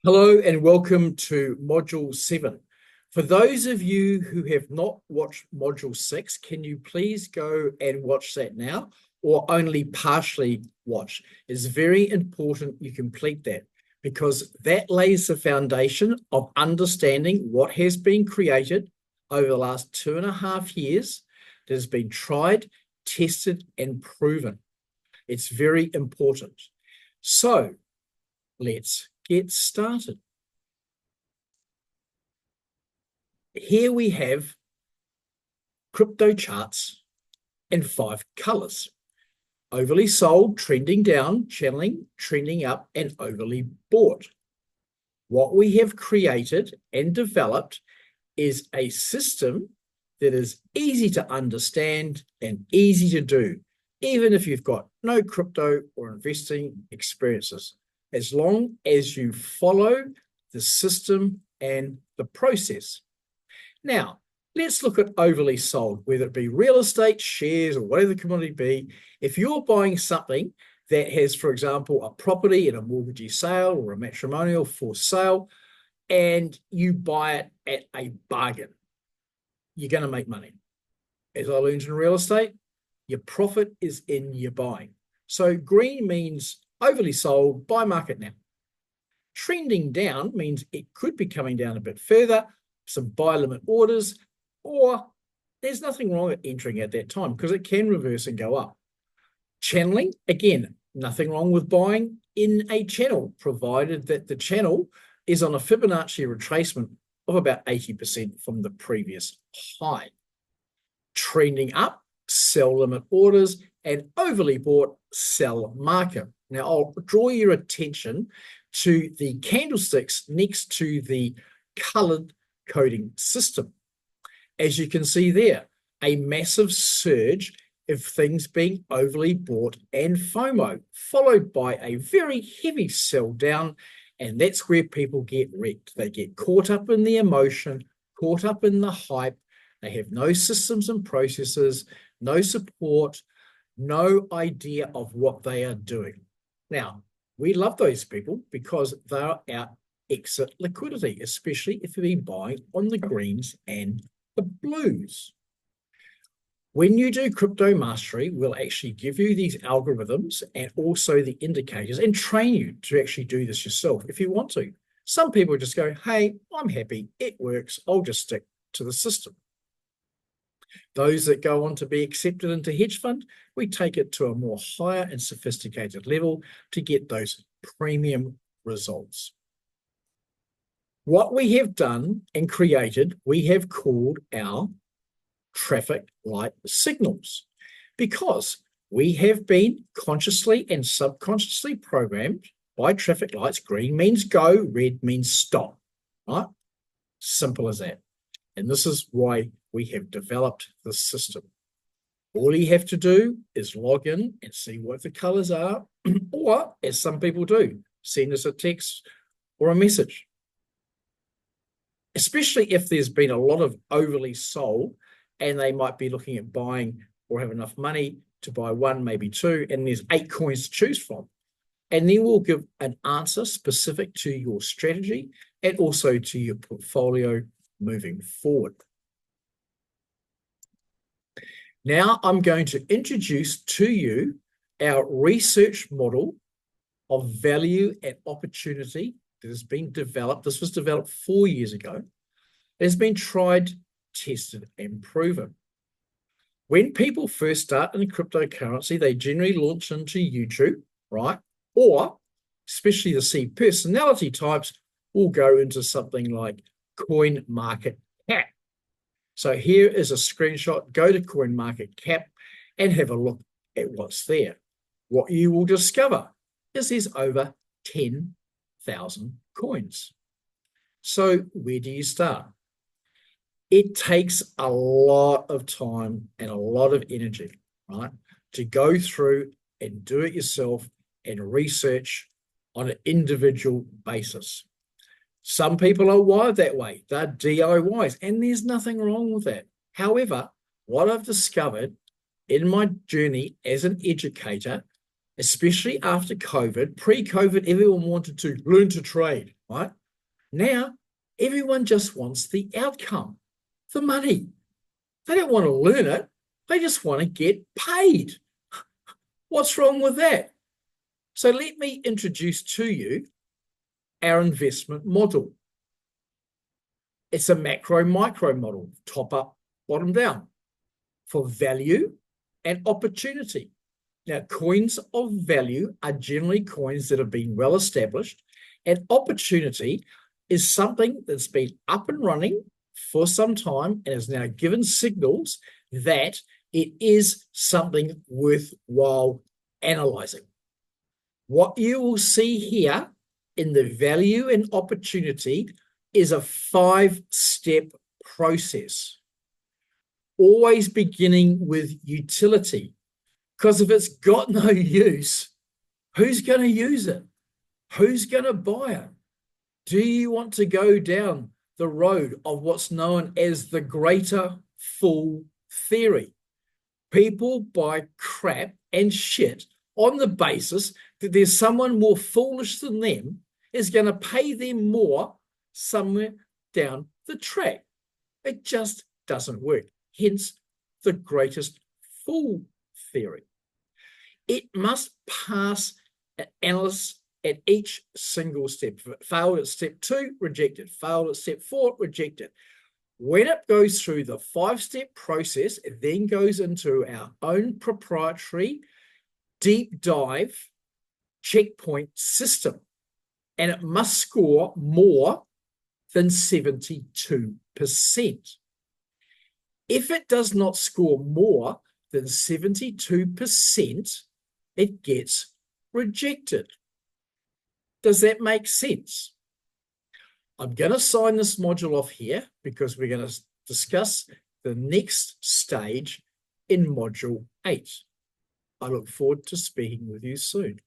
Hello and welcome to Module 7. For those of you who have not watched Module 6, can you please go and watch that now or only partially watch? It's very important you complete that because that lays the foundation of understanding what has been created over the last 2.5 years that has been tried, tested, and proven. It's very important. So let's get started. Here we have crypto charts in 5 colors: overly sold, trending down, channeling, trending up, and overly bought. What we have created and developed is a system that is easy to understand and easy to do, even if you've got no crypto or investing experiences, as long as you follow the system and the process. Now, let's look at overly sold, whether it be real estate, shares, or whatever the commodity be. If you're buying something that has, for example, a property in a mortgagee sale or a matrimonial for sale, and you buy it at a bargain, you're going to make money. As I learned in real estate, your profit is in your buying. So green means overly sold, buy market now. Trending down means it could be coming down a bit further, some buy limit orders, or there's nothing wrong with entering at that time because it can reverse and go up. Channeling, again, nothing wrong with buying in a channel, provided that the channel is on a Fibonacci retracement of about 80% from the previous high. Trending up, sell limit orders, and overly bought, sell market. Now, I'll draw your attention to the candlesticks next to the colored coding system. As you can see there, a massive surge of things being overly bought and FOMO, followed by a very heavy sell down, and that's where people get wrecked. They get caught up in the emotion, caught up in the hype. They have no systems and processes, no support, no idea of what they are doing. Now, we love those people because they're our exit liquidity, especially if you've been buying on the greens and the blues. When you do crypto mastery, we'll actually give you these algorithms and also the indicators and train you to actually do this yourself if you want to. Some people just go, hey, I'm happy, it works, I'll just stick to the system. Those that go on to be accepted into hedge fund, we take it to a more higher and sophisticated level to get those premium results. What we have done and created, we have called our traffic light signals, because we have been consciously and subconsciously programmed by traffic lights. Green means go, red means stop, right? Simple as that. And this is why we have developed this system. All you have to do is log in and see what the colors are, or as some people do, send us a text or a message. Especially if there's been a lot of overly sold and they might be looking at buying or have enough money to buy one, maybe two, and there's 8 coins to choose from. And then we'll give an answer specific to your strategy and also to your portfolio moving forward. Now I'm going to introduce to you our research model of value and opportunity that has been developed. This was developed 4 years ago. It has been tried, tested, and proven. When people first start in cryptocurrency, they generally launch into YouTube, right? Or, especially the C personality types, will go into something like Coin Market Cap. So here is a screenshot. Go to Coin Market Cap and have a look at what's there. What you will discover is there's over 10,000 coins. So where do you start? It takes a lot of time and a lot of energy, right, to go through and do it yourself and research on an individual basis. Some people are wired that way. They're DIYs, and there's nothing wrong with that. However, what I've discovered in my journey as an educator, especially after COVID, pre-COVID, everyone wanted to learn to trade, right? Now, everyone just wants the outcome, the money. They don't want to learn it. They just want to get paid. What's wrong with that? So let me introduce to you our investment model. It's a macro-micro model, top up, bottom down, for value and opportunity. Now, coins of value are generally coins that have been well established, and opportunity is something that's been up and running for some time and has now given signals that it is something worthwhile analyzing. What you will see here in the value and opportunity is a 5-step process, always beginning with utility. Because if it's got no use, who's going to use it? Who's going to buy it? Do you want to go down the road of what's known as the greater fool theory? People buy crap and shit on the basis that there's someone more foolish than them is going to pay them more somewhere down the track. It just doesn't work. Hence the greatest fool theory. It must pass an analyst at each single step. If it failed at step 2, rejected. Failed at step 4, rejected. When it goes through the 5-step process, it then goes into our own proprietary deep dive checkpoint system, and it must score more than 72%. If it does not score more than 72%, it gets rejected. Does that make sense? I'm going to sign this module off here because we're going to discuss the next stage in Module 8. I look forward to speaking with you soon.